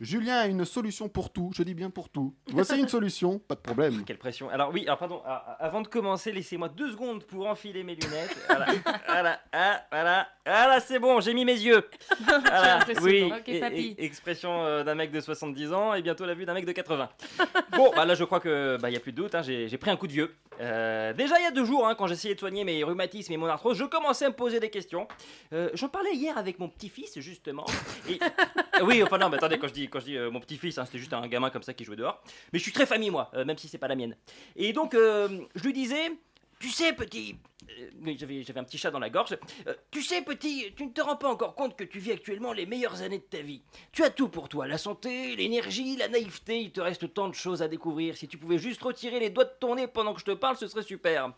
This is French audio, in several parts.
Julien a une solution pour tout, je dis bien pour tout. Voici une solution, pas de problème. Quelle pression. Alors oui, alors pardon, avant de commencer, laissez-moi 2 secondes pour enfiler mes lunettes. Voilà, voilà, c'est bon, j'ai mis mes yeux. Voilà, oui, Ok, papy. expression d'un mec de 70 ans et bientôt la vue d'un mec de 80. Bon, bah là je crois que y a plus de doute, hein, j'ai pris un coup de vieux. Déjà il y a 2 jours, hein, quand j'essayais de soigner mes rhumatismes et mon arthrose, je commençais à me poser des questions. J'en parlais hier avec mon petit-fils justement. Et... oui, enfin non, mais attendez, quand je dis mon petit-fils, hein, c'était juste un gamin comme ça qui jouait dehors. Mais je suis très famille moi, même si c'est pas la mienne. Et donc je lui disais, tu sais petit, oui, j'avais un petit chat dans la gorge. Tu sais petit, tu ne te rends pas encore compte que tu vis actuellement les meilleures années de ta vie. Tu as tout pour toi, la santé, l'énergie, la naïveté, il te reste tant de choses à découvrir. Si tu pouvais juste retirer les doigts de ton nez pendant que je te parle, ce serait super.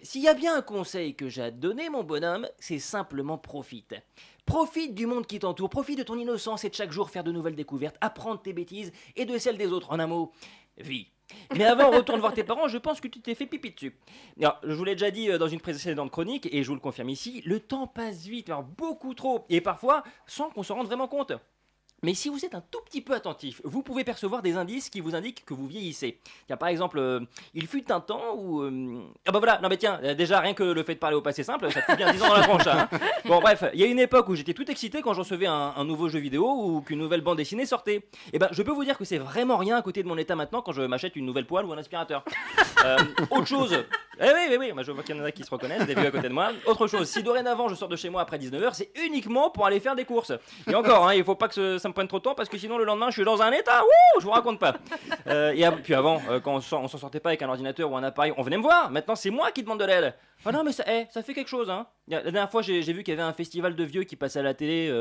S'il y a bien un conseil que j'ai à te donner mon bonhomme, c'est simplement profite. Profite du monde qui t'entoure, profite de ton innocence et de chaque jour faire de nouvelles découvertes, apprendre tes bêtises et de celles des autres. En un mot, vis. Mais avant, retourne voir tes parents, je pense que tu t'es fait pipi dessus. Alors, je vous l'ai déjà dit dans une précédente chronique, et je vous le confirme ici, le temps passe vite, alors beaucoup trop, et parfois sans qu'on se rende vraiment compte. Mais si vous êtes un tout petit peu attentif, vous pouvez percevoir des indices qui vous indiquent que vous vieillissez. Tiens, par exemple, il fut un temps où... Ah bah voilà, non mais tiens, déjà rien que le fait de parler au passé simple, ça te fait bien 10 ans dans la tronche. Hein. Bon bref, il y a une époque où j'étais tout excité quand je recevais un nouveau jeu vidéo ou qu'une nouvelle bande dessinée sortait. Et ben je peux vous dire que c'est vraiment rien à côté de mon état maintenant quand je m'achète une nouvelle poêle ou un aspirateur. Autre chose... oui, moi, je vois qu'il y en a qui se reconnaissent, des vieux à côté de moi. Autre chose, si dorénavant je sors de chez moi après 19h, c'est uniquement pour aller faire des courses. Et encore, hein, il faut pas que ça me prenne trop de temps parce que sinon le lendemain je suis dans un état, je vous raconte pas. Et puis avant, quand on s'en sortait pas avec un ordinateur ou un appareil, on venait me voir. Maintenant c'est moi qui demande de l'aide. Ah non mais ça fait quelque chose hein. La dernière fois j'ai vu qu'il y avait un festival de vieux qui passait à la télé,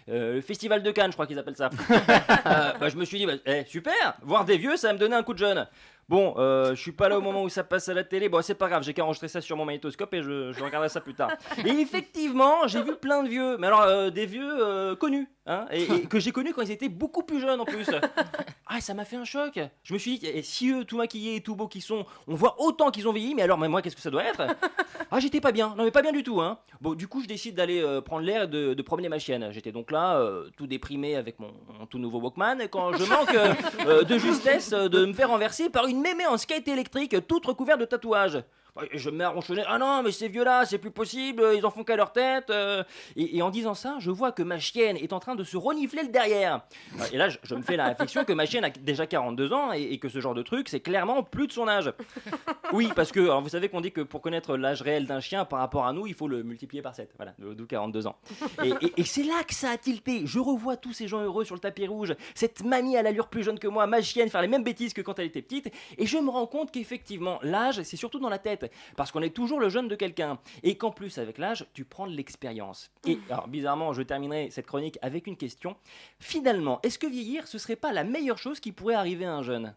le festival de Cannes je crois qu'ils appellent ça. Je me suis dit super, voir des vieux ça va me donner un coup de jeune. Bon, je suis pas là au moment où ça passe à la télé. Bon, c'est pas grave, j'ai qu'à enregistrer ça sur mon magnétoscope et je regarderai ça plus tard. Et effectivement, j'ai vu plein de vieux, mais alors des vieux connus, hein, et que j'ai connus quand ils étaient beaucoup plus jeunes en plus. Ah, ça m'a fait un choc. Je me suis dit, si eux, tout maquillés et tout beaux qu'ils sont, on voit autant qu'ils ont vieilli, mais alors, mais moi, qu'est-ce que ça doit être? Ah, j'étais pas bien, non mais pas bien du tout, hein. Bon, du coup, je décide d'aller prendre l'air et de promener ma chienne. J'étais donc là, tout déprimé avec mon tout nouveau Walkman, quand je manque de justesse de me faire renverser par une mémé en skate électrique, toute recouverte de tatouages. Je me mets à ronchonner, ah non mais ces vieux là c'est plus possible, ils en font qu'à leur tête, et en disant ça je vois que ma chienne est en train de se renifler le derrière, et là je me fais la réflexion que ma chienne a déjà 42 ans et que ce genre de truc c'est clairement plus de son âge. Oui parce que alors, vous savez qu'on dit que pour connaître l'âge réel d'un chien par rapport à nous il faut le multiplier par 7, voilà, d'où 42 ans. Et c'est là que ça a tilté, je revois tous ces gens heureux sur le tapis rouge, cette mamie à l'allure plus jeune que moi, ma chienne faire les mêmes bêtises que quand elle était petite, et je me rends compte qu'effectivement l'âge c'est surtout dans la tête. Parce qu'on est toujours le jeune de quelqu'un. Et qu'en plus, avec l'âge, tu prends de l'expérience. Et alors, bizarrement, je terminerai cette chronique avec une question. Finalement, est-ce que vieillir, ce serait pas la meilleure chose qui pourrait arriver à un jeune?